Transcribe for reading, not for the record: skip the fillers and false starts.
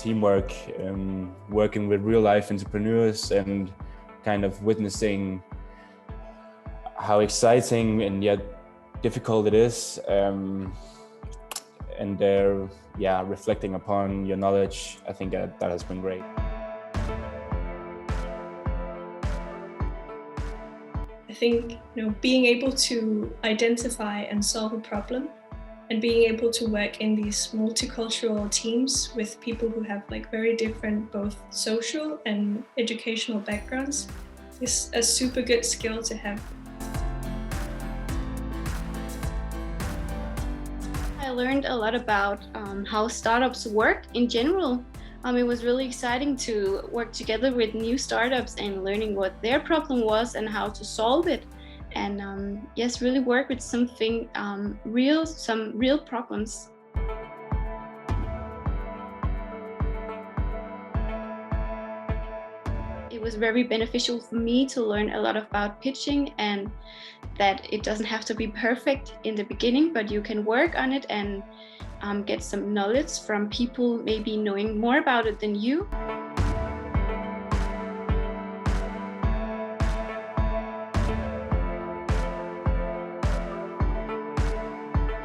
teamwork, working with real life entrepreneurs and kind of witnessing how exciting and yet difficult it is, and reflecting upon your knowledge. I think that has been great. I think being able to identify and solve a problem and being able to work in these multicultural teams with people who have very different both social and educational backgrounds is a super good skill to have. I learned a lot about how startups work in general. It was really exciting to work together with new startups and learning what their problem was and how to solve it. And yes, really work with something real, some real problems. It was very beneficial for me to learn a lot about pitching, and that it doesn't have to be perfect in the beginning, but you can work on it and get some knowledge from people maybe knowing more about it than you.